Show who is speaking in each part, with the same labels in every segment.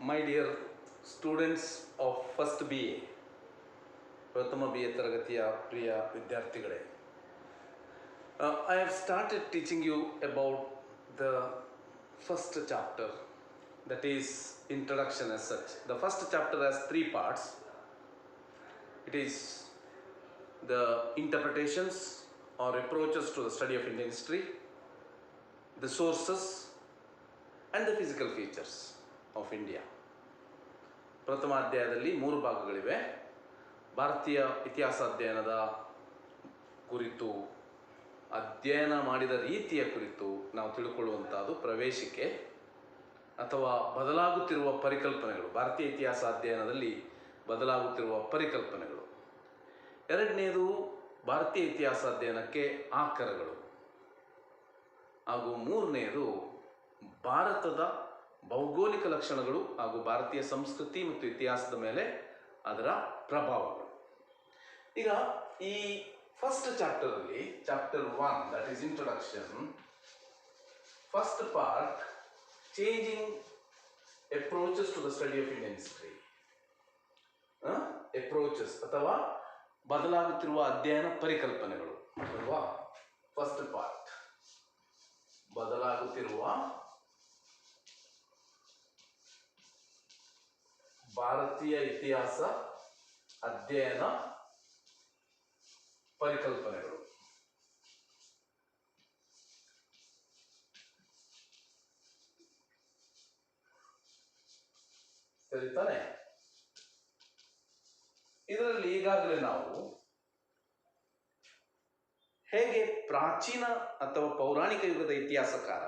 Speaker 1: My dear students of first BA, ಪ್ರಥಮ BA ತರಗತಿಯ ಪ್ರಿಯ ವಿದ್ಯಾರ್ಥಿಗಳೇ, I have started teaching you about the first chapter, that is introduction as such. The first chapter has 3 parts. It is the interpretations or approaches to the study of Indian history, the sources and the physical features of India. ಪ್ರಥಮ ಅಧ್ಯಾಯದಲ್ಲಿ 3 ಭಾಗಗಳಿವೆ. ಭಾರತೀಯ ಇತಿಹಾಸ ಅಧ್ಯಯನದ ಕುರಿತು, ಅಧ್ಯಯನ ಮಾಡಿದ ರೀತಿಯ ಕುರಿತು ನಾವು ತಿಳ್ಕೊಳ್ಳುವಂಥದ್ದು ಪ್ರವೇಶಿಕೆ ಅಥವಾ ಬದಲಾಗುತ್ತಿರುವ ಪರಿಕಲ್ಪನೆಗಳು, ಭಾರತೀಯ ಇತಿಹಾಸ ಅಧ್ಯಯನದಲ್ಲಿ ಬದಲಾಗುತ್ತಿರುವ ಪರಿಕಲ್ಪನೆಗಳು. ಎರಡನೇದು ಭಾರತೀಯ ಇತಿಹಾಸ ಅಧ್ಯಯನಕ್ಕೆ ಆಕರಗಳು, ಹಾಗೂ ಮೂರನೆಯದು ಭಾರತದ ಭೌಗೋಳಿಕ ಲಕ್ಷಣಗಳು ಹಾಗೂ ಭಾರತೀಯ ಸಂಸ್ಕೃತಿ ಮತ್ತು ಇತಿಹಾಸದ ಮೇಲೆ ಅದರ ಪ್ರಭಾವಗಳು. ಈಗ ಈ ಫಸ್ಟ್ ಚಾಪ್ಟರಲ್ಲಿ, chapter 1, that is introduction, first part changing approaches to the study of Indian history. Approaches ಅಥವಾ ಬದಲಾಗುತ್ತಿರುವ ಅಧ್ಯಯನ ಪರಿಕಲ್ಪನೆಗಳು ಅಲ್ವಾ? ಫಸ್ಟ್ ಪಾರ್ಟ್ ಬದಲಾಗುತ್ತಿರುವ ಭಾರತೀಯ ಇತಿಹಾಸ ಅಧ್ಯಯನ ಪರಿಕಲ್ಪನೆಗಳು. ಸರಿ ತಾನೆ? ಇದರಲ್ಲಿ ಈಗಾಗಲೇ ನಾವು ಹೇಗೆ ಪ್ರಾಚೀನ ಅಥವಾ ಪೌರಾಣಿಕ ಯುಗದ ಇತಿಹಾಸಕಾರ,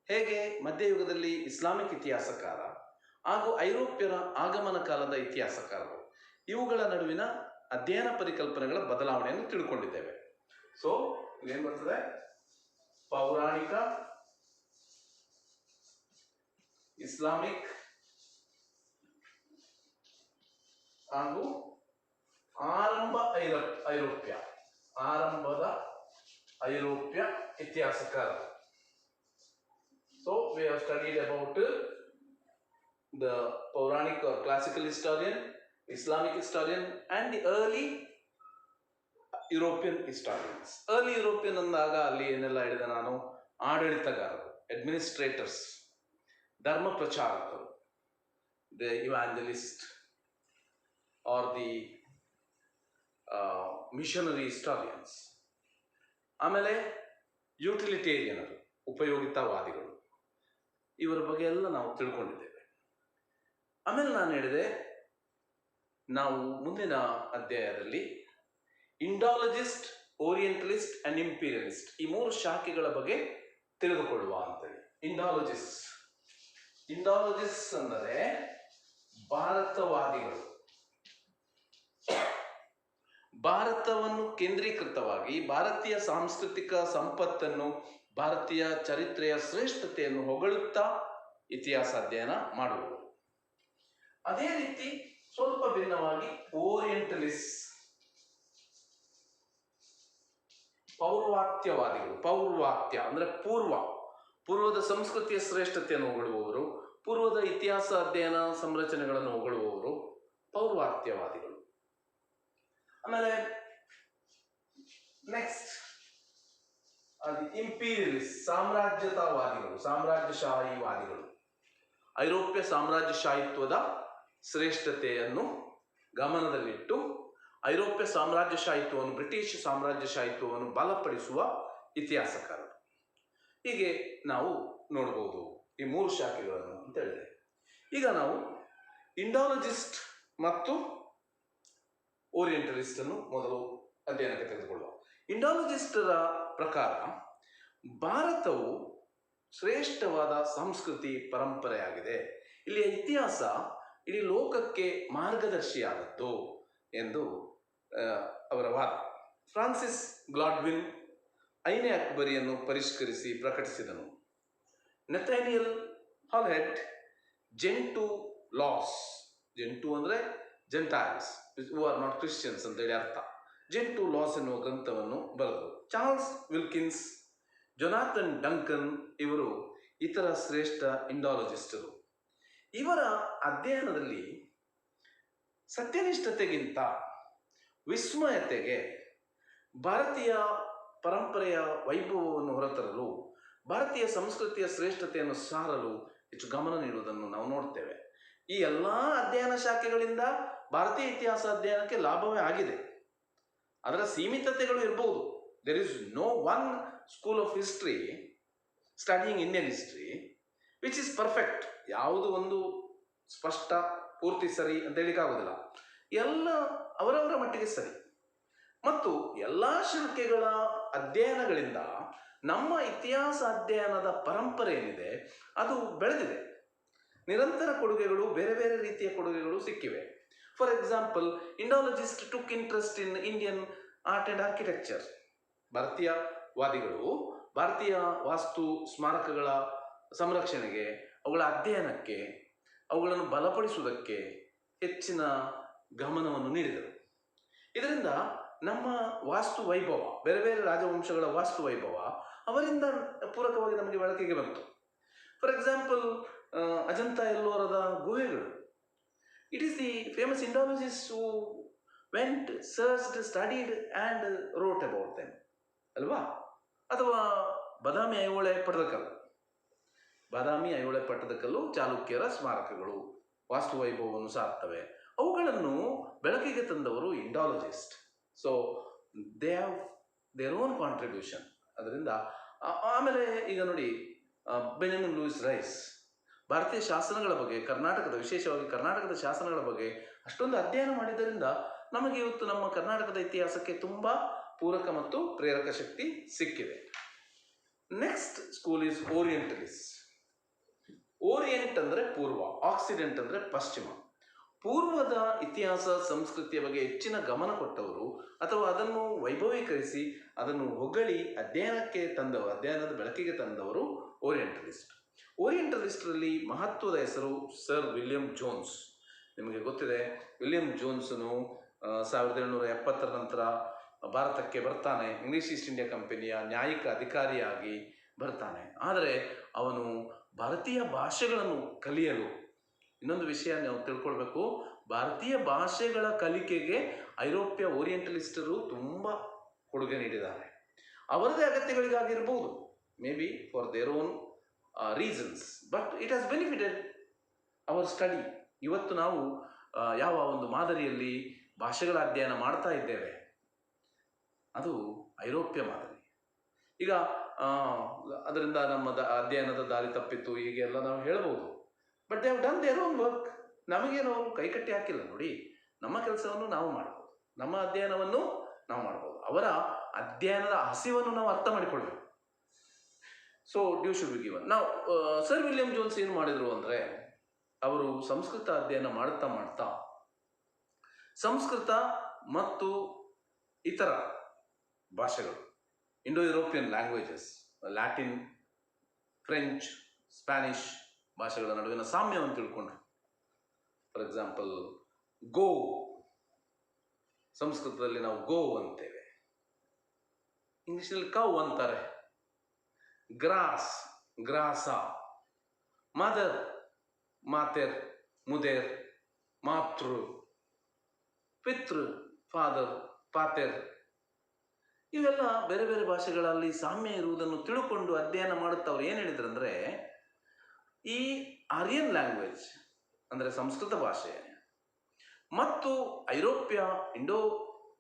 Speaker 1: ಹೇಗೆ ಮಧ್ಯಯುಗದಲ್ಲಿ ಇಸ್ಲಾಮಿಕ್ ಇತಿಹಾಸಕಾರ ಹಾಗೂ ಐರೋಪ್ಯರ ಆಗಮನ ಕಾಲದ ಇತಿಹಾಸಕಾರರು, ಇವುಗಳ ನಡುವಿನ ಅಧ್ಯಯನ ಪರಿಕಲ್ಪನೆಗಳ ಬದಲಾವಣೆಯನ್ನು ತಿಳ್ಕೊಂಡಿದ್ದೇವೆ. ಸೊ ಇದೇನು ಬರ್ತದೆ? ಪೌರಾಣಿಕ, ಇಸ್ಲಾಮಿಕ್ ಹಾಗೂ ಆರಂಭದ ಐರೋಪ್ಯ ಇತಿಹಾಸಕಾರರು. So we have studied about the Puranic or classical historian, Islamic historian and the early European historians. Early European ಅಂದಾಗ ಅಲ್ಲಿ ಏನೆಲ್ಲ ಹೇಳಿದೆ ನಾನು? ಆಡಳಿತಗಾರರು, ಅಡ್ಮಿನಿಸ್ಟ್ರೇಟರ್ಸ್, ಧರ್ಮ ಪ್ರಚಾರಕರು, the evangelist or the missionary historians. ಆಮೇಲೆ ಯುಟಿಲಿಟೇರಿಯನರು, ಉಪಯೋಗಿತಾವಾದಿಗಳು, ಇವರ ಬಗ್ಗೆ ಎಲ್ಲ ನಾವು ತಿಳ್ಕೊಂಡಿದ್ದೇವೆ. ಆಮೇಲೆ ನಾನು ಹೇಳಿದೆ, ನಾವು ಮುಂದಿನ ಅಧ್ಯಾಯದಲ್ಲಿ ಇಂಡಾಲಜಿಸ್ಟ್, ಓರಿಯೆಂಟಲಿಸ್ಟ್ ಅಂಡ್ ಇಂಪೀರಿಯಲಿಸ್ಟ್, ಈ 3 ಶಾಖೆಗಳ ಬಗ್ಗೆ ತಿಳಿದುಕೊಳ್ಳುವ ಅಂತೇಳಿ. ಇಂಡಾಲಜಿಸ್ಟ್ ಅಂದರೆ ಭಾರತವಾದಿಗಳು. ಭಾರತವನ್ನು ಕೇಂದ್ರೀಕೃತವಾಗಿ ಭಾರತೀಯ ಸಾಂಸ್ಕೃತಿಕ ಸಂಪತ್ತನ್ನು, ಭಾರತೀಯ ಚರಿತ್ರೆಯ ಶ್ರೇಷ್ಠತೆಯನ್ನು ಹೊಗಳುತ್ತಾ ಇತಿಹಾಸ ಅಧ್ಯಯನ ಮಾಡುವರು. ಅದೇ ರೀತಿ ಸ್ವಲ್ಪ ಭಿನ್ನವಾಗಿ ಓರಿಯೆಂಟಲಿಸ್ಟ್, ಪೌರ್ವಾತ್ಯವಾದಿಗಳು. ಪೌರ್ವಾತ್ಯ ಅಂದ್ರೆ ಪೂರ್ವದ ಸಂಸ್ಕೃತಿಯ ಶ್ರೇಷ್ಠತೆಯನ್ನು ಹೊಗಳುವವರು, ಪೂರ್ವದ ಇತಿಹಾಸ ಅಧ್ಯಯನ ಸಂರಚನೆಗಳನ್ನು ಹೊಗಳುವವರು ಪೌರ್ವಾತ್ಯವಾದಿಗಳು. ಆಮೇಲೆ ನೆಕ್ಸ್ಟ್ ಇಂಪೀರಿಯಲಿಸ್ಟ್, ಸಾಮ್ರಾಜ್ಯತಾವಾದಿಗಳು, ಸಾಮ್ರಾಜ್ಯಶಾಹಿವಾದಿಗಳು. ಐರೋಪ್ಯ ಸಾಮ್ರಾಜ್ಯಶಾಹಿತ್ವದ ಶ್ರೇಷ್ಠತೆಯನ್ನು ಗಮನದಲ್ಲಿಟ್ಟು ಐರೋಪ್ಯ ಸಾಮ್ರಾಜ್ಯಶಾಹಿತ್ವವನ್ನು, ಬ್ರಿಟಿಷ್ ಸಾಮ್ರಾಜ್ಯಶಾಹಿತ್ವವನ್ನು ಬಲಪಡಿಸುವ ಇತಿಹಾಸಕಾರರು. ಹೀಗೆ ನಾವು ನೋಡ್ಬೋದು ಈ 3 ಶಾಖೆಗಳನ್ನು ಅಂತ ಹೇಳಿದೆ. ಈಗ ನಾವು ಇಂಡಾಲಜಿಸ್ಟ್ ಮತ್ತು ಓರಿಯೆಂಟಲಿಸ್ಟ್ ಅನ್ನು ಮೊದಲು ಅಧ್ಯಯನಕ್ಕೆ ತೆಗೆದುಕೊಳ್ಳುವ. ಇಂಡಾಲಜಿಸ್ಟರ ಪ್ರಕಾರ ಭಾರತವು ಶ್ರೇಷ್ಠವಾದ ಸಂಸ್ಕೃತಿ ಪರಂಪರೆಯಾಗಿದೆ, ಇಲ್ಲಿಯ ಇತಿಹಾಸ ಇಡೀ ಲೋಕಕ್ಕೆ ಮಾರ್ಗದರ್ಶಿಯಾದದ್ದು ಎಂದು ಅವರ ವಾದ. ಫ್ರಾನ್ಸಿಸ್ ಗ್ಲಾಡ್ವಿನ್ 5ನೇ ಅಕ್ಬರಿಯನ್ನು ಪರಿಷ್ಕರಿಸಿ ಪ್ರಕಟಿಸಿದನು. ನೆಥಾನಿಯಲ್ ಹಾಲ್ಹೆಡ್ ಜೆಂಟು ಲಾಸ್, ಜೆಂಟು ಅಂದರೆ Gentiles who are not Christians ಅಂತೇಳಿ ಅರ್ಥ, ಜೆಂಟು ಲಾಸ್ ಎನ್ನುವ ಗ್ರಂಥವನ್ನು ಬರೆದರು. ಚಾರ್ಲ್ಸ್ ವಿಲ್ಕಿನ್ಸ್, ಜೊನಾಥನ್ ಡಂಕನ್ ಇವರು ಇತರ ಶ್ರೇಷ್ಠ ಇಂಡಾಲಜಿಸ್ಟರು. ಇವರ ಅಧ್ಯಯನದಲ್ಲಿ ಸತ್ಯನಿಷ್ಠತೆಗಿಂತ ವಿಸ್ಮಯತೆಗೆ, ಭಾರತೀಯ ಪರಂಪರೆಯ ವೈಭವವನ್ನು ಹೊರತರಲು, ಭಾರತೀಯ ಸಂಸ್ಕೃತಿಯ ಶ್ರೇಷ್ಠತೆಯನ್ನು ಸಾರಲು ಹೆಚ್ಚು ಗಮನ ನೀಡುವುದನ್ನು ನಾವು ನೋಡ್ತೇವೆ. ಈ ಎಲ್ಲ ಅಧ್ಯಯನ ಶಾಖೆಗಳಿಂದ ಭಾರತೀಯ ಇತಿಹಾಸ ಅಧ್ಯಯನಕ್ಕೆ ಲಾಭವೇ ಆಗಿದೆ. ಅದರ ಸೀಮಿತತೆಗಳು ಇರಬಹುದು. There is no one school of history studying Indian history which is perfect. ಯಾವುದು ಒಂದು ಸ್ಪಷ್ಟ ಪೂರ್ತಿ ಸರಿ ಅಂತ ಹೇಳಿಕ್ಕಾಗೋದಿಲ್ಲ. ಎಲ್ಲ ಅವರವರ ಮಟ್ಟಿಗೆ ಸರಿ. ಮತ್ತು ಎಲ್ಲ ಶಾಖೆಗಳ ಅಧ್ಯಯನಗಳಿಂದ ನಮ್ಮ ಇತಿಹಾಸ ಅಧ್ಯಯನದ ಪರಂಪರೆ ಏನಿದೆ ಅದು ಬೆಳೆದಿದೆ. ನಿರಂತರ ಕೊಡುಗೆಗಳು, ಬೇರೆ ಬೇರೆ ರೀತಿಯ ಕೊಡುಗೆಗಳು ಸಿಕ್ಕಿವೆ. For example, Indologist took interest in Indian art and architecture. ಭಾರತೀಯವಾದಿಗಳು ಭಾರತೀಯ ವಾಸ್ತು ಸ್ಮಾರಕಗಳ ಸಂರಕ್ಷಣೆಗೆ, ಅವುಗಳ ಅಧ್ಯಯನಕ್ಕೆ, ಅವುಗಳನ್ನು ಬಲಪಡಿಸುವುದಕ್ಕೆ ಹೆಚ್ಚಿನ ಗಮನವನ್ನು ನೀಡಿದರು. ಇದರಿಂದ ನಮ್ಮ ವಾಸ್ತು ವೈಭವ, ಬೇರೆ ಬೇರೆ ರಾಜವಂಶಗಳ ವಾಸ್ತು ವೈಭವ ಅವರಿಂದ ಪೂರಕವಾಗಿ ನಮಗೆ ಬೆಳಕಿಗೆ ಬಂತು. ಫಾರ್ ಎಕ್ಸಾಂಪಲ್, ಅಜಂತಾ ಎಲ್ಲೋರದ ಗುಹೆಗಳು. It is the famous Indologist who went, searched, studied and wrote about them ಅಲ್ವಾ? ಅಥವಾ ಬಾದಾಮಿ ಐಹೊಳೆ ಪಟ್ಟದಕಲ್ಲು. ಬಾದಾಮಿ ಐಹೊಳೆ ಪಟ್ಟದಕಲ್ಲು ಚಾಲುಕ್ಯರ ಸ್ಮಾರಕಗಳು ವಾಸ್ತು ವೈಭವವನ್ನು ಸಾರ್ತವೆ. ಅವುಗಳನ್ನು ಬೆಳಕಿಗೆ ತಂದವರು Indologist. So they have their own contribution. ಅದರಿಂದ ಆಮೇಲೆ ಈಗ ನೋಡಿ, ಬೆಂಜಮಿನ್ ಲೂಯಿಸ್ ರೈಸ್ ಭಾರತೀಯ ಶಾಸನಗಳ ಬಗ್ಗೆ, ವಿಶೇಷವಾಗಿ ಕರ್ನಾಟಕದ ಶಾಸನಗಳ ಬಗ್ಗೆ ಅಷ್ಟೊಂದು ಅಧ್ಯಯನ ಮಾಡಿದ್ದರಿಂದ ನಮಗೆ ಇವತ್ತು ನಮ್ಮ ಕರ್ನಾಟಕದ ಇತಿಹಾಸಕ್ಕೆ ತುಂಬ ಪೂರಕ ಮತ್ತು ಪ್ರೇರಕ ಶಕ್ತಿ ಸಿಕ್ಕಿದೆ. Next school is orientalist. Orient ಅಂದರೆ ಪೂರ್ವ, ಆಕ್ಸಿಡೆಂಟ್ ಅಂದರೆ ಪಶ್ಚಿಮ. ಪೂರ್ವದ ಇತಿಹಾಸ ಸಂಸ್ಕೃತಿಯ ಬಗ್ಗೆ ಹೆಚ್ಚಿನ ಗಮನ ಕೊಟ್ಟವರು, ಅಥವಾ ಅದನ್ನು ವೈಭವೀಕರಿಸಿ ಅದನ್ನು ಹೊಗಳಿ ಅಧ್ಯಯನದ ಬೆಳಕಿಗೆ ತಂದವರು ಓರಿಯೆಂಟಲಿಸ್ಟ್. ಓರಿಯೆಂಟಲಿಸ್ಟ್ರಲ್ಲಿ ಮಹತ್ವದ ಹೆಸರು ಸರ್ ವಿಲಿಯಂ ಜೋನ್ಸ್. ನಿಮಗೆ ಗೊತ್ತಿದೆ, ವಿಲಿಯಂ ಜೋನ್ಸನು 1770 ನಂತರ ಭಾರತಕ್ಕೆ ಬರ್ತಾನೆ. ಇಂಗ್ಲಿಷ್ ಈಸ್ಟ್ ಇಂಡಿಯಾ ಕಂಪನಿಯ ನ್ಯಾಯಿಕ ಅಧಿಕಾರಿಯಾಗಿ ಬರ್ತಾನೆ. ಆದರೆ ಅವನು ಭಾರತೀಯ ಭಾಷೆಗಳನ್ನು ಕಲಿಯಲು, ಇನ್ನೊಂದು ವಿಷಯ ನಾವು ತಿಳ್ಕೊಳ್ಬೇಕು, ಭಾರತೀಯ ಭಾಷೆಗಳ ಕಲಿಕೆಗೆ ಐರೋಪ್ಯ ಓರಿಯೆಂಟಲಿಸ್ಟರು ತುಂಬ ಕೊಡುಗೆ ನೀಡಿದ್ದಾರೆ. ಅವರದೇ ಅಗತ್ಯಗಳಿಗಾಗಿರ್ಬೋದು, maybe for their own reasons, but it has benefited our study. ಇವತ್ತು ನಾವು ಯಾವ ಒಂದು ಮಾದರಿಯಲ್ಲಿ ಭಾಷೆಗಳ ಅಧ್ಯಯನ ಮಾಡ್ತಾ ಇದ್ದೇವೆ ಅದು ಐರೋಪ್ಯ ಮಾದರಿ. ಈಗ ಅದರಿಂದ ನಮ್ಮ ಅಧ್ಯಯನದ ದಾರಿ ತಪ್ಪಿತ್ತು ಹೀಗೆಲ್ಲ ನಾವು ಹೇಳ್ಬೋದು. But they have done their own work. ನಮಗೇನು ಅವರು ಕೈಕಟ್ಟಿ ಹಾಕಿಲ್ಲ. ನೋಡಿ, ನಮ್ಮ ಕೆಲಸವನ್ನು ನಾವು ಮಾಡ್ಬೋದು, ನಮ್ಮ ಅಧ್ಯಯನವನ್ನು ನಾವು ಮಾಡ್ಬೋದು. ಅವರ ಅಧ್ಯಯನದ ಹಸಿವನ್ನು ನಾವು ಅರ್ಥ ಮಾಡಿಕೊಳ್ಬೇಕು. So due should be given. ನಾವು ಸರ್ ವಿಲಿಯಂ ಜೋನ್ಸ್ ಏನು ಮಾಡಿದರು ಅಂದರೆ, ಅವರು ಸಂಸ್ಕೃತ ಅಧ್ಯಯನ ಮಾಡ್ತಾ ಸಂಸ್ಕೃತ ಮತ್ತು ಇತರ ಭಾಷೆಗಳು, Indo European languages, Latin, French, Spanish ಭಾಷೆಗಳ ನಡುವಿನ ಸಾಮ್ಯವನ್ನು ತಿಳ್ಕೊಂಡ್ರು. ಫಾರ್ ಎಕ್ಸಾಂಪಲ್, ಗೋ, ಸಂಸ್ಕೃತದಲ್ಲಿ ನಾವು ಗೋ ಅಂತೇವೆ, ಇಂಗ್ಲಿಷ್ನಲ್ಲಿ ಕೌ ಅಂತಾರೆ. ಗ್ರಾಸ್, ಗ್ರಾಸ, ಮದರ್, ಮಾತೆರ್, ಮುದೇರ್, ಮಾತೃ, ಪಿತೃ, ಫಾದರ್, ಪಾತೆರ್. ಇವೆಲ್ಲ ಬೇರೆ ಬೇರೆ ಭಾಷೆಗಳಲ್ಲಿ ಸಾಮ್ಯ ಇರುವುದನ್ನು ತಿಳ್ಕೊಂಡು ಅಧ್ಯಯನ ಮಾಡುತ್ತಾ ಅವ್ರು ಏನು ಹೇಳಿದ್ರಂದರೆ, ಈ ಆರ್ಯನ್ ಲ್ಯಾಂಗ್ವೇಜ್ ಅಂದರೆ ಸಂಸ್ಕೃತ ಭಾಷೆ ಮತ್ತು ಇಂಡೋ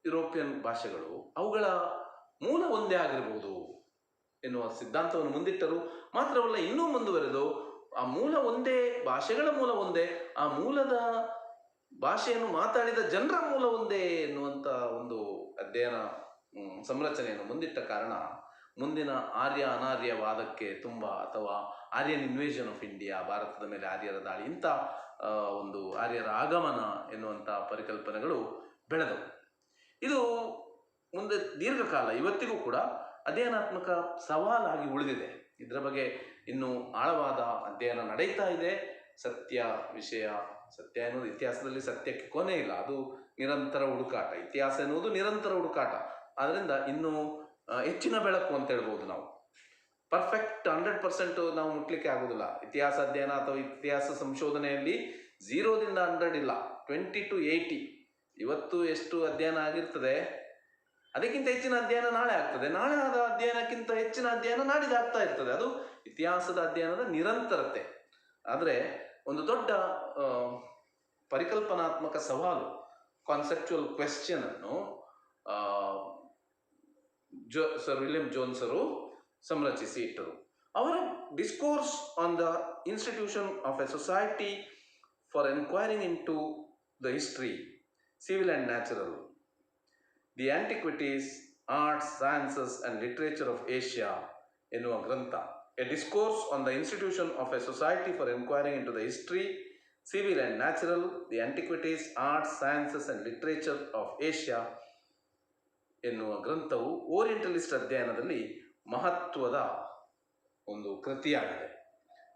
Speaker 1: ಯುರೋಪಿಯನ್ ಭಾಷೆಗಳು ಅವುಗಳ ಮೂಲ ಒಂದೇ ಆಗಿರ್ಬೋದು ಎನ್ನುವ ಸಿದ್ಧಾಂತವನ್ನು ಮುಂದಿಟ್ಟರು. ಮಾತ್ರವಲ್ಲ, ಇನ್ನೂ ಮುಂದುವರೆದು ಆ ಮೂಲ ಒಂದೇ, ಭಾಷೆಗಳ ಮೂಲ ಒಂದೇ, ಆ ಮೂಲದ ಭಾಷೆಯನ್ನು ಮಾತಾಡಿದ ಜನರ ಮೂಲ ಒಂದೇ ಎನ್ನುವಂಥ ಒಂದು ಅಧ್ಯಯನ ಸಂರಚನೆಯನ್ನು ಮುಂದಿಟ್ಟ ಕಾರಣ ಮುಂದಿನ ಆರ್ಯ ಅನಾರ್ಯವಾದಕ್ಕೆ ತುಂಬ, ಅಥವಾ ಆರ್ಯನ್ ಇನ್ವೇಷನ್ ಆಫ್ ಇಂಡಿಯಾ, ಭಾರತದ ಮೇಲೆ ಆರ್ಯರ ದಾಳಿ, ಇಂಥ ಒಂದು ಆರ್ಯರ ಆಗಮನ ಎನ್ನುವಂಥ ಪರಿಕಲ್ಪನೆಗಳು ಬೆಳೆದವು. ಇದು ಮುಂದೆ ದೀರ್ಘಕಾಲ ಇವತ್ತಿಗೂ ಕೂಡ ಅಧ್ಯಯನಾತ್ಮಕ ಸವಾಲಾಗಿ ಉಳಿದಿದೆ. ಇದರ ಬಗ್ಗೆ ಇನ್ನೂ ಆಳವಾದ ಅಧ್ಯಯನ ನಡೀತಾ ಇದೆ. ಸತ್ಯ ಎನ್ನುವುದು, ಇತಿಹಾಸದಲ್ಲಿ ಸತ್ಯಕ್ಕೆ ಕೊನೆ ಇಲ್ಲ, ಅದು ನಿರಂತರ ಹುಡುಕಾಟ. ಇತಿಹಾಸ ಎನ್ನುವುದು ನಿರಂತರ ಹುಡುಕಾಟ. ಆದ್ದರಿಂದ ಇನ್ನೂ ಹೆಚ್ಚಿನ ಬೆಳಕು ಅಂತ ಹೇಳ್ಬೋದು ನಾವು. ಪರ್ಫೆಕ್ಟ್ 100% ನಾವು ಮುಟ್ಲಿಕ್ಕೆ ಆಗೋದಿಲ್ಲ. ಇತಿಹಾಸ ಅಧ್ಯಯನ ಅಥವಾ ಇತಿಹಾಸ ಸಂಶೋಧನೆಯಲ್ಲಿ 0ದಿಂದ 100 ಇಲ್ಲ, 20 to 80. ಇವತ್ತು ಎಷ್ಟು ಅಧ್ಯಯನ ಆಗಿರ್ತದೆ ಅದಕ್ಕಿಂತ ಹೆಚ್ಚಿನ ಅಧ್ಯಯನ ನಾಳೆ ಆಗ್ತದೆ, ನಾಳೆ ಆದ ಅಧ್ಯಯನಕ್ಕಿಂತ ಹೆಚ್ಚಿನ ಅಧ್ಯಯನ ನಾಡಿದ್ದು ಆಗ್ತಾ ಇರ್ತದೆ. ಅದು ಇತಿಹಾಸದ ಅಧ್ಯಯನದ ನಿರಂತರತೆ. ಆದರೆ ಒಂದು ದೊಡ್ಡ ಪರಿಕಲ್ಪನಾತ್ಮಕ ಸವಾಲು, ಕಾನ್ಸೆಪ್ಚುವಲ್ ಕ್ವೆಶ್ಚನ್ ಅನ್ನು ಸರ್ ವಿಲಿಯಂ ಜೋನ್ಸರು ಸಂರಚಿಸಿ ಇಟ್ಟರು. ಅವರ discourse on the institution of a society for enquiring into the history, civil and natural, the antiquities, arts, sciences and literature of Asia ಎನ್ನುವ ಗ್ರಂಥ. A discourse on the institution of a society for enquiring into the history, civil and natural, the antiquities, arts, sciences and literature of Asia ಎನ್ನುವ ಗ್ರಂಥವು orientalist ಅಧ್ಯಯನದಲ್ಲಿ ಮಹತ್ವದ ಒಂದು ಕೃತಿಯಾಗಿದೆ.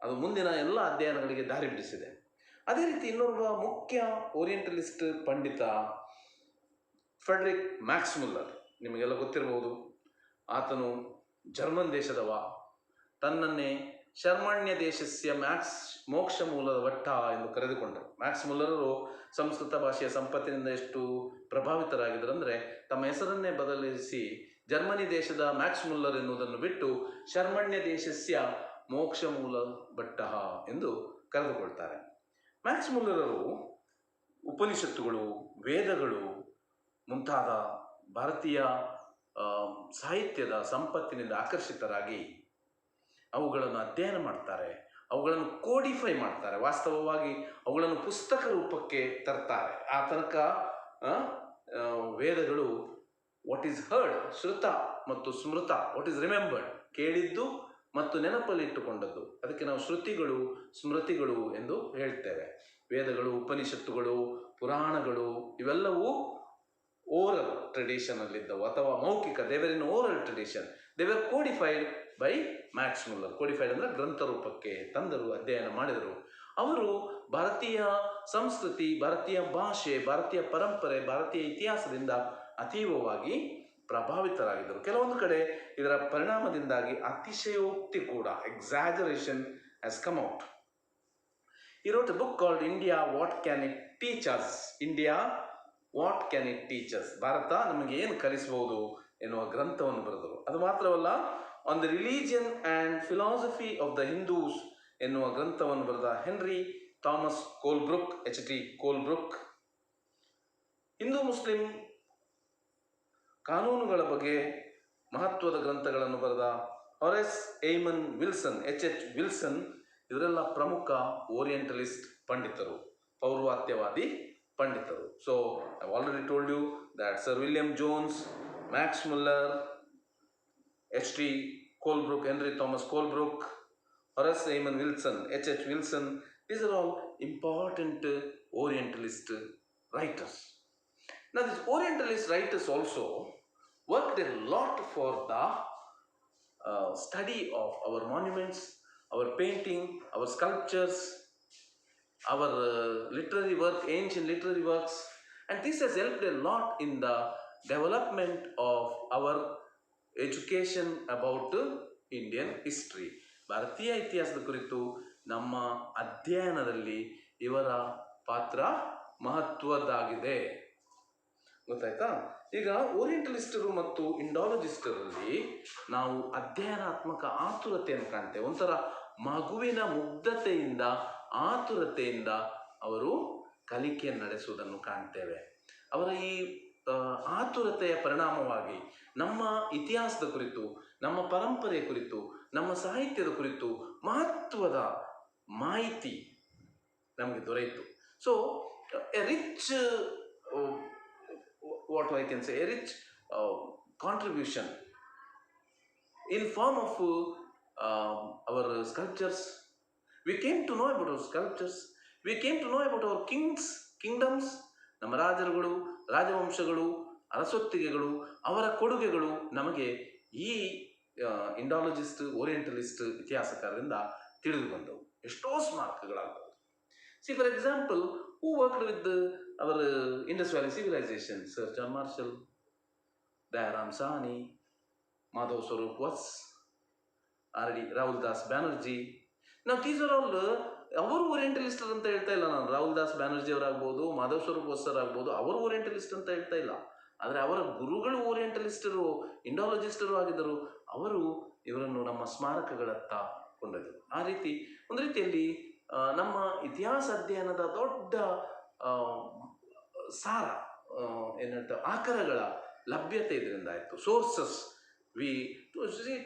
Speaker 1: ಅದು ಮುಂದಿನ ಎಲ್ಲ ಅಧ್ಯಯನಗಳಿಗೆ ದಾರಿ ಬಿಡಿಸಿದೆ. ಅದೇ ರೀತಿ ಇನ್ನೊಬ್ಬ ಮುಖ್ಯ ಓರಿಯೆಂಟಲಿಸ್ಟ್ ಪಂಡಿತ ಫ್ರೆಡರಿಕ್ ಮ್ಯಾಕ್ಸ್ ಮುಲ್ಲರ್, ನಿಮಗೆಲ್ಲ ಗೊತ್ತಿರಬಹುದು. ಆತನು ಜರ್ಮನ್ ದೇಶದವ. ತನ್ನನ್ನೇ ಶರ್ಮಣ್ಯ ದೇಶಸ್ಯ ಮ್ಯಾಕ್ಸ್ ಮೋಕ್ಷ ಮೂಲದ ಭಟ್ಟ ಎಂದು ಕರೆದುಕೊಂಡರು. ಮ್ಯಾಕ್ಸ್ ಮುಲ್ಲರರು ಸಂಸ್ಕೃತ ಭಾಷೆಯ ಸಂಪತ್ತಿನಿಂದ ಎಷ್ಟು ಪ್ರಭಾವಿತರಾಗಿದ್ದರು ಅಂದರೆ ತಮ್ಮ ಹೆಸರನ್ನೇ ಬದಲಿಸಿ ಜರ್ಮನಿ ದೇಶದ ಮ್ಯಾಕ್ಸ್ ಮುಲ್ಲರ್ ಎನ್ನುವುದನ್ನು ಬಿಟ್ಟು ಶರ್ಮಣ್ಯ ದೇಶಸ್ಯ ಮೋಕ್ಷ ಮೂಲ ಭಟ್ಟ ಎಂದು ಕರೆದುಕೊಳ್ತಾರೆ. ಮ್ಯಾಕ್ಸ್ ಮುಲ್ಲರರು ಉಪನಿಷತ್ತುಗಳು, ವೇದಗಳು ಮುಂತಾದ ಭಾರತೀಯ ಸಾಹಿತ್ಯದ ಸಂಪತ್ತಿನಿಂದ ಆಕರ್ಷಿತರಾಗಿ ಅವುಗಳನ್ನು ಅಧ್ಯಯನ ಮಾಡ್ತಾರೆ, ಅವುಗಳನ್ನು ಕೋಡಿಫೈ ಮಾಡ್ತಾರೆ. ವಾಸ್ತವವಾಗಿ ಅವುಗಳನ್ನು ಪುಸ್ತಕ ರೂಪಕ್ಕೆ ತರ್ತಾರೆ. ಆ ತನಕ ವೇದಗಳು ವಾಟ್ ಈಸ್ ಹರ್ಡ್, ಶ್ರುತ ಮತ್ತು ಸ್ಮೃತ, ವಾಟ್ ಈಸ್ ರಿಮೆಂಬರ್ಡ್, ಕೇಳಿದ್ದು ಮತ್ತು ನೆನಪಲ್ಲಿಟ್ಟುಕೊಂಡದ್ದು, ಅದಕ್ಕೆ ನಾವು ಶ್ರುತಿಗಳು ಸ್ಮೃತಿಗಳು ಎಂದು ಹೇಳ್ತೇವೆ. ವೇದಗಳು, ಉಪನಿಷತ್ತುಗಳು, ಪುರಾಣಗಳು ಇವೆಲ್ಲವೂ ಓರಲ್ ಟ್ರೆಡಿಷನಲ್ಲಿದ್ದವು ಅಥವಾ ಮೌಖಿಕ, ದೇವರ್ ಇನ್ ಓರಲ್ ಟ್ರೆಡಿಷನ್. ದೇವರ್ codified by Max Muller. Codified ಅಂದರೆ ಗ್ರಂಥ ರೂಪಕ್ಕೆ ತಂದರು, ಅಧ್ಯಯನ ಮಾಡಿದರು. ಅವರು ಭಾರತೀಯ ಸಂಸ್ಕೃತಿ, ಭಾರತೀಯ ಭಾಷೆ, ಭಾರತೀಯ ಪರಂಪರೆ, ಭಾರತೀಯ ಇತಿಹಾಸದಿಂದ ಅತೀವವಾಗಿ ಪ್ರಭಾವಿತರಾಗಿದ್ದರು. ಕೆಲವೊಂದು ಕಡೆ ಇದರ ಪರಿಣಾಮದಿಂದಾಗಿ ಅತಿಶಯೋಕ್ತಿ ಕೂಡ, exaggeration has come out. He wrote a book called India, What Can It Teach Us? India, What Can It Teach Us? Bharat ನಮಗೆ ಏನು ಕಲಿಸಬಹುದು ಎನ್ನುವ ಗ್ರಂಥವನ್ನು ಬರೆದರು. ಅದು ಮಾತ್ರವಲ್ಲ, on the religion and philosophy of the Hindus ಎನ್ನುವ ಗ್ರಂಥವನ್ನು ಬರೆದ Henry Thomas Colebrooke, HT Colebrooke. ಹಿಂದೂ ಮುಸ್ಲಿಂ ಕಾನೂನುಗಳ ಬಗ್ಗೆ ಮಹತ್ವದ ಗ್ರಂಥಗಳನ್ನು ಬರೆದ Horace Hayman Wilson, HH Wilson, ಇವರೆಲ್ಲ ಪ್ರಮುಖ ಓರಿಯೆಂಟಲಿಸ್ಟ್ ಪಂಡಿತರು, ಪೌರ್ವಾತ್ಯವಾದಿ ಪಂಡಿತರು. So I already told you that Sir William Jones, Max Muller, HT Colebrook, Henry Thomas Colebrook, Horace Eamon Wilson, HH Wilson, these are all important Orientalist writers. Now these Orientalist writers also worked a lot for the study of our monuments, our painting, our sculptures, our literary work, ancient literary works, and this has helped a lot in the development of our education about Indian history. ಭಾರತೀಯ ಇತಿಹಾಸದ ಕುರಿತು ನಮ್ಮ ಅಧ್ಯಯನದಲ್ಲಿ ಇವರ ಪಾತ್ರ ಮಹತ್ವದ್ದಾಗಿದೆ. ಗೊತ್ತಾಯ್ತಾ? ಈಗ ಓರಿಯೆಂಟಲಿಸ್ಟರು ಮತ್ತು ಇಂಡಾಲಜಿಸ್ಟರಲ್ಲಿ ನಾವು ಅಧ್ಯಯನಾತ್ಮಕ ಆತುರತೆಯನ್ನು ಕಾಣ್ತೇವೆ. ಒಂಥರ ಮಗುವಿನ ಮುಗ್ಧತೆಯಿಂದ, ಆತುರತೆಯಿಂದ ಅವರು ಕಲಿಕೆಯನ್ನು ನಡೆಸುವುದನ್ನು ಕಾಣ್ತೇವೆ. ಅವರ ಈ ಆತುರತೆಯ ಪರಿಣಾಮವಾಗಿ ನಮ್ಮ ಇತಿಹಾಸದ ಕುರಿತು, ನಮ್ಮ ಪರಂಪರೆಯ ಕುರಿತು, ನಮ್ಮ ಸಾಹಿತ್ಯದ ಕುರಿತು ಮಹತ್ವದ ಮಾಹಿತಿ ನಮಗೆ ದೊರೆಯಿತು. So A rich what I can say, a rich contribution in form of our sculptures. We came to know about our sculptures. We came to know about our kingdoms. ನಮ್ಮ ರಾಜರುಗಳು, ರಾಜವಂಶಗಳು, ಅರಸೊತ್ತಿಗೆಗಳು, ಅವರ ಕೊಡುಗೆಗಳು ನಮಗೆ ಈ ಇಂಡಾಲಜಿಸ್ಟ್, ಓರಿಯೆಂಟಲಿಸ್ಟ್ ಇತಿಹಾಸಕಾರರಿಂದ ತಿಳಿದು ಬಂದವು. ಎಷ್ಟೋ ಸ್ಮಾರಕಗಳಾಗಬಹುದು. See, for example, who worked with our Indus Valley civilization? Sir John Marshall, Dayaram Sahni, Madhav Swarup Vats, R D Rahul Das Banerjee. ನಾವು ದೀಸ್ ಆರ್ ಆಲ್ ಅವರು ಓರಿಯೆಂಟಲಿಸ್ಟರ್ ಅಂತ ಹೇಳ್ತಾ ಇಲ್ಲ ನಾನು. ರಾಹುಲ್ ದಾಸ್ ಬ್ಯಾನರ್ಜಿ ಅವರಾಗ್ಬೋದು, ಮಾಧವ್ ಸ್ವರೂಪ್ ಬೋಸ್ ಆಗ್ಬೋದು, ಅವರು ಓರಿಯೆಂಟಲಿಸ್ಟ್ ಅಂತ ಹೇಳ್ತಾ ಇಲ್ಲ. ಆದರೆ ಅವರ ಗುರುಗಳು ಓರಿಯೆಂಟಲಿಸ್ಟರು, ಇಂಡಾಲಜಿಸ್ಟರು ಆಗಿದ್ದರು. ಅವರು ಇವರನ್ನು ನಮ್ಮ ಸ್ಮಾರಕಗಳತ್ತ ಕೊಂಡೊಯ್ದರು. ಆ ರೀತಿ ಒಂದು ರೀತಿಯಲ್ಲಿ ನಮ್ಮ ಇತಿಹಾಸ ಅಧ್ಯಯನದ ದೊಡ್ಡ ಸಾರ ಏನಂತ ಆಕರಗಳ ಲಭ್ಯತೆ ಇದರಿಂದ ಆಯಿತು. Sources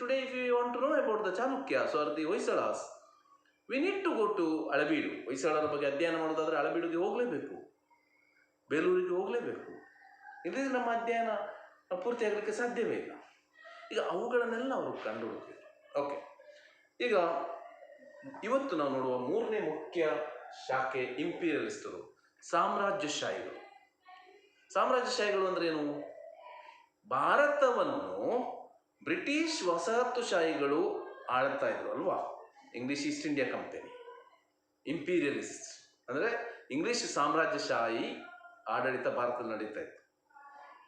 Speaker 1: today if you want to know about the Chalukyas or the Hoysalas, we need to go to Halebidu. ಹೊಯ್ಸಳರ ಬಗ್ಗೆ ಅಧ್ಯಯನ ಮಾಡೋದಾದರೆ ಹಳೆಬೀಡಿಗೆ ಹೋಗಲೇಬೇಕು, ಬೇಲೂರಿಗೆ ಹೋಗಲೇಬೇಕು. ಇಲ್ಲದಿದ್ರೆ ನಮ್ಮ ಅಧ್ಯಯನ ಪೂರ್ತಿ ಆಗಲಿಕ್ಕೆ ಸಾಧ್ಯವೇ ಇಲ್ಲ. ಈಗ ಅವುಗಳನ್ನೆಲ್ಲ ಅವರು ಕಂಡುಹುಡುಕಿದ್ರು. ಓಕೆ, ಈಗ ಇವತ್ತು ನಾವು ನೋಡುವ ಮೂರನೇ ಮುಖ್ಯ ಶಾಖೆ ಇಂಪೀರಿಯಲಿಸ್ಟರು, ಸಾಮ್ರಾಜ್ಯಶಾಹಿಗಳು. ಸಾಮ್ರಾಜ್ಯಶಾಹಿಗಳು ಅಂದ್ರೆ ಏನು? ಭಾರತವನ್ನು ಬ್ರಿಟಿಷ್ ವಸಾಹತುಶಾಹಿಗಳು ಆಳ್ತಾ ಇದ್ರು ಅಲ್ವಾ, English East India company. Imperialist ಅಂದರೆ ಇಂಗ್ಲಿಷ್ ಸಾಮ್ರಾಜ್ಯಶಾಹಿ ಆಡಳಿತ ಭಾರತದಲ್ಲಿ ನಡೀತಾ ಇತ್ತು.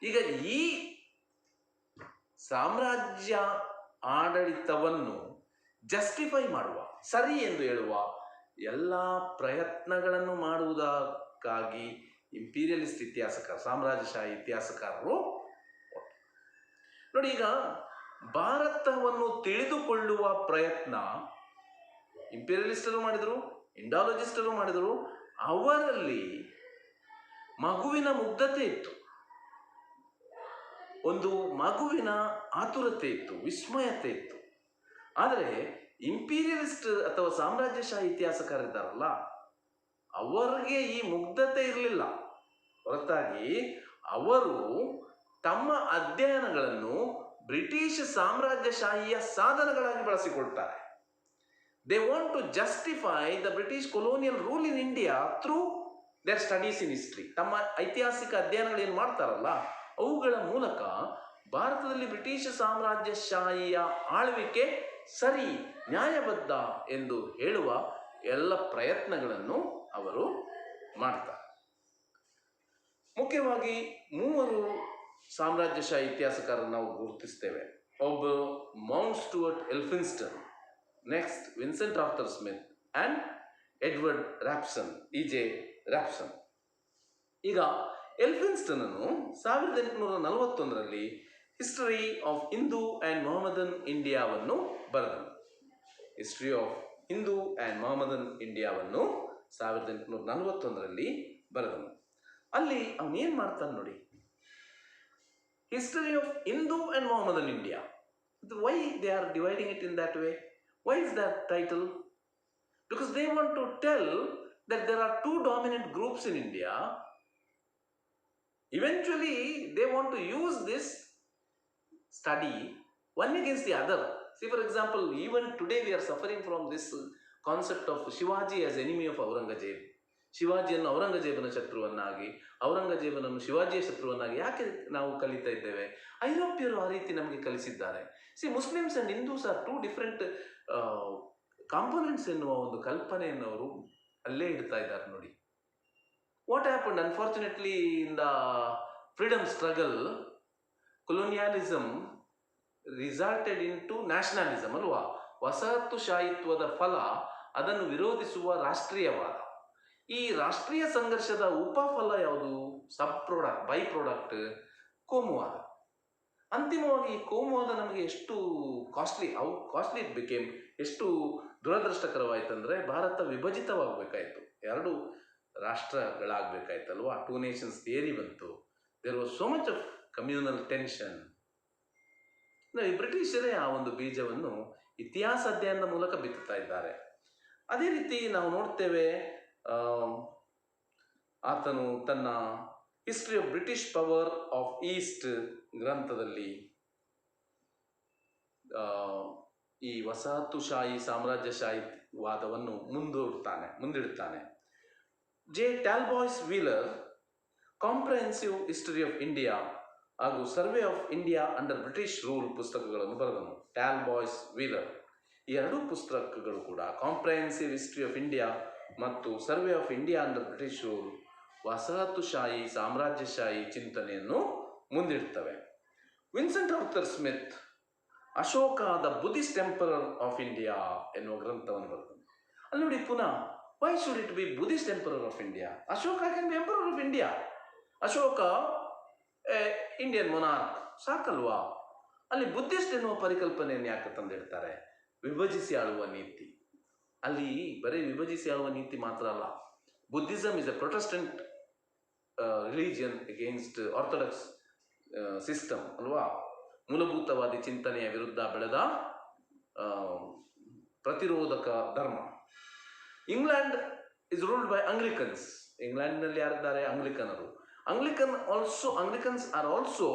Speaker 1: ಈಗ ಈ ಸಾಮ್ರಾಜ್ಯ ಆಡಳಿತವನ್ನು ಜಸ್ಟಿಫೈ ಮಾಡುವ, ಸರಿ ಎಂದು ಹೇಳುವ ಎಲ್ಲ ಪ್ರಯತ್ನಗಳನ್ನು ಮಾಡುವುದಕ್ಕಾಗಿ ಇಂಪೀರಿಯಲಿಸ್ಟ್ ಇತಿಹಾಸಕಾರ, ಸಾಮ್ರಾಜ್ಯಶಾಹಿ ಇತಿಹಾಸಕಾರರು ನೋಡಿ. ಈಗ ಭಾರತವನ್ನು ತಿಳಿದುಕೊಳ್ಳುವ ಪ್ರಯತ್ನ ಇಂಪೀರಿಯಲಿಸ್ಟರು ಮಾಡಿದರು, ಇಂಡಾಲಜಿಸ್ಟರು ಮಾಡಿದರು. ಅವರಲ್ಲಿ ಮಗುವಿನ ಮುಗ್ಧತೆ ಇತ್ತು, ಒಂದು ಮಗುವಿನ ಆತುರತೆ ಇತ್ತು, ವಿಸ್ಮಯತೆ ಇತ್ತು. ಆದರೆ ಇಂಪೀರಿಯಲಿಸ್ಟ್ ಅಥವಾ ಸಾಮ್ರಾಜ್ಯಶಾಹಿ ಇತಿಹಾಸಕಾರರಿದ್ದಾರಲ್ಲ, ಅವರಿಗೆ ಈ ಮುಗ್ಧತೆ ಇರಲಿಲ್ಲ. ಹೊರತಾಗಿ ಅವರು ತಮ್ಮ ಅಧ್ಯಯನಗಳನ್ನು ಬ್ರಿಟಿಷ್ ಸಾಮ್ರಾಜ್ಯಶಾಹಿಯ ಸಾಧನಗಳಾಗಿ ಬಳಸಿಕೊಳ್ತಾರೆ. They want to justify the British colonial rule in India through their studies in history. ತಮ್ಮ ಐತಿಹಾಸಿಕ ಅಧ್ಯಯನಗಳೇನು ಮಾಡ್ತಾರಲ್ಲ, ಅವುಗಳ ಮೂಲಕ ಭಾರತದಲ್ಲಿ ಬ್ರಿಟಿಷ್ ಸಾಮ್ರಾಜ್ಯಶಾಹಿಯ ಆಳ್ವಿಕೆ ಸರಿ, ನ್ಯಾಯಬದ್ಧ ಎಂದು ಹೇಳುವ ಎಲ್ಲ ಪ್ರಯತ್ನಗಳನ್ನು ಅವರು ಮಾಡ್ತಾರೆ. ಮುಖ್ಯವಾಗಿ ಮೂವರು ಸಾಮ್ರಾಜ್ಯಶಾಹಿ ಇತಿಹಾಸಕಾರರು ನಾವು ಗುರುತಿಸ್ತೇವೆ. ಒಬ್ಬರು Mount Stuart Elphinstone, next Vincent Arthur Smith and Edward Rapson, EJ Rapson. ಈಗ ಎಲ್ಫಿನ್ಸ್ಟನ್ ಅನ್ನು 1841ರಲ್ಲಿ history of Hindu and Mohammedan ಇಂಡಿಯಾವನ್ನು ಬರೆದನು. History of Hindu and Mohammedan ಇಂಡಿಯಾವನ್ನು 1841ರಲ್ಲಿ ಬರೆದನು. ಅಲ್ಲಿ ಅವನೇನು ಮಾಡ್ತಾನೆ ನೋಡಿ, history of Hindu and Mohammedan India. Why they are dividing it in that way? Why is that title? Because they want to tell that there are two dominant groups in India. Eventually, they want to use this study one against the other. See, for example, even today we are suffering from this concept of Shivaji as enemy of Aurangzeb. ಶಿವಾಜಿಯನ್ನು ಔರಂಗಜೇಬನ ಶತ್ರುವನ್ನಾಗಿ, ಔರಂಗಜೇಬನನ್ನು ಶಿವಾಜಿಯ ಶತ್ರುವನ್ನಾಗಿ ಯಾಕೆ ನಾವು ಕಲಿತಾ ಇದ್ದೇವೆ? ಐರೋಪ್ಯರು ಆ ರೀತಿ ನಮಗೆ ಕಲಿಸಿದ್ದಾರೆ. See, Muslims and Hindus are two different components ಎನ್ನುವ ಒಂದು ಕಲ್ಪನೆಯನ್ನು ಅವರು ಅಲ್ಲೇ ಇಡ್ತಾ ಇದ್ದಾರೆ ನೋಡಿ. What happened unfortunately in the freedom struggle, colonialism resulted into nationalism ಅಲ್ವಾ? ವಸಾಹತುಶಾಹಿತ್ವದ ಫಲ ಅದನ್ನು ವಿರೋಧಿಸುವ ರಾಷ್ಟ್ರೀಯವಾದ. ಈ ರಾಷ್ಟ್ರೀಯ ಸಂಘರ್ಷದ ಉಪಫಲ ಯಾವುದು? ಬೈ ಪ್ರಾಡಕ್ಟ್ ಕೋಮುವಾದ. ಅಂತಿಮವಾಗಿ ಈ ಕೋಮುವಾದ ನಮಗೆ ಎಷ್ಟು ಕಾಸ್ಟ್ಲಿ ಇಟ್ ಬಿಕೇಮ್, ಎಷ್ಟು ದುರದೃಷ್ಟಕರವಾಯ್ತಂದ್ರೆ ಭಾರತ ವಿಭಜಿತವಾಗಬೇಕಾಯಿತು, ಎರಡು ರಾಷ್ಟ್ರಗಳಾಗಬೇಕಾಯ್ತಲ್ವಾ. ಟೂ ನೇಷನ್ಸ್ ಥಿಯರಿ ಬಂತು. There was so much of communal tension. ಈ ಬ್ರಿಟಿಷರೇ ಆ ಒಂದು ಬೀಜವನ್ನು ಇತಿಹಾಸ ಅಧ್ಯಯನದ ಮೂಲಕ ಬಿತ್ತುತ್ತಾ ಇದ್ದಾರೆ. ಅದೇ ರೀತಿ ನಾವು ನೋಡ್ತೇವೆ, ಆತನು ತನ್ನ history of British power of East ಗ್ರಂಥದಲ್ಲಿ ಈ ವಸಾಹತುಶಾಹಿ ಸಾಮ್ರಾಜ್ಯಶಾಹಿವಾದವನ್ನು ಮುಂದಿಡುತ್ತಾನೆ. J Talboys Wheeler comprehensive history of India ಹಾಗೂ survey of India under British rule ಪುಸ್ತಕಗಳನ್ನು ಬರೆದನು. ಟ್ಯಾಲ್ಬಾಯ್ಸ್ ವೀಲರ್ ಈ ಎರಡೂ ಪುಸ್ತಕಗಳು ಕೂಡ ಕಾಂಪ್ರಹೆನ್ಸಿವ್ ಹಿಸ್ಟರಿ ಆಫ್ ಇಂಡಿಯಾ ಮತ್ತು survey of India under British rule ವಸಾಹತುಶಾಹಿ ಸಾಮ್ರಾಜ್ಯಶಾಹಿ ಚಿಂತನೆಯನ್ನು ಮುಂದಿಡ್ತವೆ. Vincent Arthur Smith Ashoka the Buddhist emperor of India ಎನ್ನುವ ಗ್ರಂಥವನ್ನು ಬರೆದನು. ಅಲ್ಲಿ ನೋಡಿ ಪುನಃ, why should it be Buddhist emperor of India? Ashoka can be emperor of India. Ashoka Indian monarch ಸಾಕಲ್ವಾ? ಅಲ್ಲಿ ಬುದ್ಧಿಸ್ಟ್ ಎನ್ನುವ ಪರಿಕಲ್ಪನೆಯನ್ನು ಯಾಕೆ ತಂದಿಡ್ತಾರೆ? ವಿಭಜಿಸಿ ಆಳುವ ನೀತಿ. ಅಲ್ಲಿ ಬರೀ ವಿಭಜಿಸಿ ಆಳುವ ನೀತಿ ಮಾತ್ರ ಅಲ್ಲ, Buddhism is a protestant religion against orthodox system ಅಲ್ವಾ? ಮೂಲಭೂತವಾದಿ ಚಿಂತನೆಯ ವಿರುದ್ಧ ಬೆಳೆದ ಪ್ರತಿರೋಧಕ ಧರ್ಮ. England is ruled by Anglicans. ಇಂಗ್ಲೆಂಡ್ನಲ್ಲಿ ಯಾರಿದ್ದಾರೆ? ಅಂಗ್ಲಿಕನರು. Anglicans are also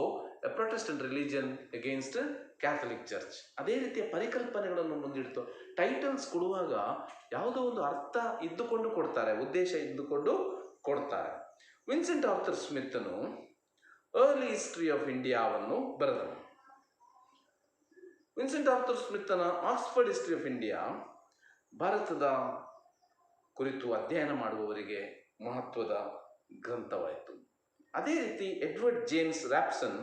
Speaker 1: a Protestant religion against Catholic church. ಅದೇ ರೀತಿಯ ಪರಿಕಲ್ಪನೆಗಳನ್ನು ಮುಂದಿಡ್ತು. ಟೈಟಲ್ಸ್ ಕೊಡುವಾಗ ಯಾವುದೋ ಒಂದು ಅರ್ಥ ಇದ್ದುಕೊಂಡು ಕೊಡ್ತಾರೆ, ಉದ್ದೇಶ ಇದ್ದುಕೊಂಡು ಕೊಡ್ತಾರೆ. ವಿನ್ಸೆಂಟ್ ಆರ್ಥರ್ ಸ್ಮಿತ್ನು ಅರ್ಲಿ ಹಿಸ್ಟ್ರಿ ಆಫ್ ಇಂಡಿಯಾವನ್ನು ಬರೆದನು. ವಿನ್ಸೆಂಟ್ ಆರ್ಥರ್ ಸ್ಮಿತ್ನ ಆಕ್ಸ್ಫರ್ಡ್ ಹಿಸ್ಟ್ರಿ ಆಫ್ ಇಂಡಿಯಾ ಭಾರತದ ಕುರಿತು ಅಧ್ಯಯನ ಮಾಡುವವರಿಗೆ ಮಹತ್ವದ ಗ್ರಂಥವಾಯಿತು. ಅದೇ ರೀತಿ Edward James Rapson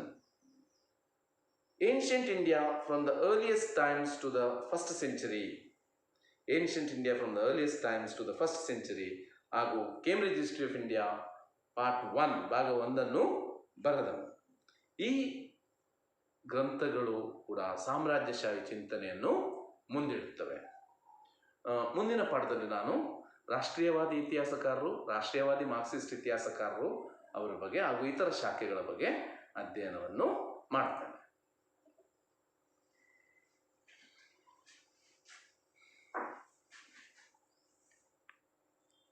Speaker 1: ancient India from the earliest times to the first century, ancient India from the earliest times to the first century ಹಾಗೂ Cambridge history of India part 1 ಭಾಗ 1 ಬರೆದನು. ಈ ಗ್ರಂಥಗಳು ಕೂಡ ಸಾಮ್ರಾಜ್ಯಶಾಹಿ ಚಿಂತನೆಯನ್ನು ಮುಂದಿಡುತ್ತವೆ. ಮುಂದಿನ ಪಾಠದಲ್ಲಿ ನಾನು ರಾಷ್ಟ್ರೀಯವಾದಿ ಇತಿಹಾಸಕಾರರು, ರಾಷ್ಟ್ರೀಯವಾದಿ ಮಾರ್ಕ್ಸಿಸ್ಟ್ ಇತಿಹಾಸಕಾರರು ಅವರ ಬಗ್ಗೆ ಹಾಗೂ ಇತರ ಶಾಖೆಗಳ ಬಗ್ಗೆ ಅಧ್ಯಯನವನ್ನು ಮಾಡ್ತೇನೆ.